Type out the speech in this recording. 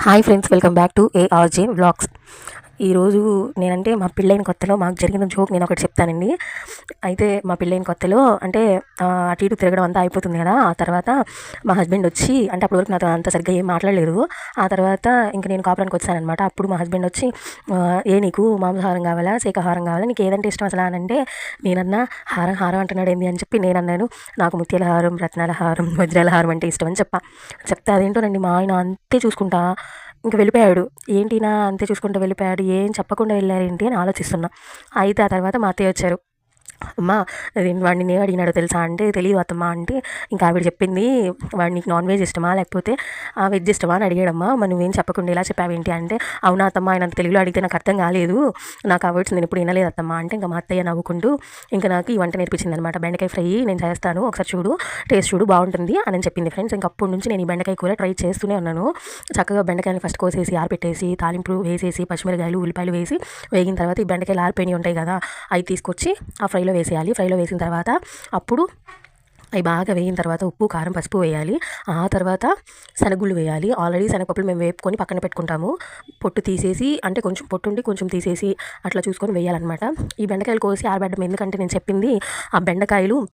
Hi friends, welcome back to ARJ vlogs. ఈరోజు నేనంటే మా పెళ్ళైన కొత్తలో మాకు జరిగిన జోక్ నేను ఒకటి చెప్తానండి. అయితే మా పెళ్ళైన కొత్తలో అంటే అటు ఇటు తిరగడం అంతా అయిపోతుంది కదా. ఆ తర్వాత మా హస్బెండ్ వచ్చి అంటే అప్పటి వరకు నాతో అంత సరిగ్గా ఏం మాట్లాడలేదు. ఆ తర్వాత ఇంక నేను కాపురానికి వచ్చానమాట. అప్పుడు మా హస్బెండ్ వచ్చి ఏ నీకు మాంసాహారం కావాలా శాకాహారం కావాలా, నీకు ఏదంటే ఇష్టం అసలు అని అంటే నేనన్నా హారం హారం అంటున్నాడు ఏంది అని చెప్పి నేనన్నాను నాకు ముత్యాల హారం, రత్నాల హారం, వజ్రాల హారం అంటే ఇష్టం అని చెప్తే అదేంటోనండి మా ఆయన అంతే చూసుకుంటా ఇంక వెళ్ళిపోయాడు. ఏంటినా అంతే చూసుకుంటూ వెళ్ళిపోయాడు, ఏం చెప్పకుండా వెళ్ళారేంటి అని ఆలోచిస్తున్నా. అయితే ఆ తర్వాత మా అత్తయ్య వచ్చారు. అమ్మ వాడిని నేను అడిగినాడో తెలుసా అంటే తెలియదు అత్తమ్మ అంటే ఇంకా ఆవిడ చెప్పింది వాడికి నాన్ వెజ్ ఇష్టమా లేకపోతే వెజ్ ఇష్టమా అని అడిగాడమ్మా, మరి నువ్వేం చెప్పకుండా ఇలా చెప్పావేంటి అంటే అవునా అత్తమ్మ ఆయన అంత తెలుగులో అడిగితే నాకు అర్థం కాలేదు, నాకు ఆ వర్డ్స్ నేను ఇప్పుడు వినలేదు అత్తమ్మ అంటే ఇంకా మా అత్తయ్య నవ్వుకుంటూ ఇంకా నాకు ఈ వంట నేర్పించింది అనమాట. బెండకాయ ఫ్రై నేను చేస్తాను, ఒకసారి చూడు, టేస్ట్ చూడు బాగుంటుంది అని చెప్పింది ఫ్రెండ్స్. ఇంకా అప్పటి నుంచి నేను ఈ బెండకాయ కూర ట్రై చేస్తూనే ఉన్నాను. చక్కగా బెండకాయని ఫస్ట్ కోసేసి ఆరిపెట్టేసి తాలింపు వేసేసి పచ్చిమిరకాయలు ఉల్లిపాయలు వేసి వేగిన తర్వాత ఈ బెండకాయలు ఆరిపోయినవి ఉంటాయి కదా అవి తీసుకొచ్చి ఆ ఫ్రైలో వేసేయాలి. ఫ్రైలో వేసిన తర్వాత అప్పుడు అవి బాగా వేగిన తర్వాత ఉప్పు కారం పసుపు వేయాలి. ఆ తర్వాత శనగుళ్ళు వేయాలి. ఆల్రెడీ శనగపప్పులు మేము వేపుకొని పక్కన పెట్టుకుంటాము. పొట్టు తీసేసి అంటే కొంచెం పొట్టు ఉండి కొంచెం తీసేసి అట్లా చూసుకొని వేయాలన్నమాట. ఈ బెండకాయలు కోసి ఆరబెట్టడం ఎందుకంటే నేను చెప్పింది ఆ బెండకాయలు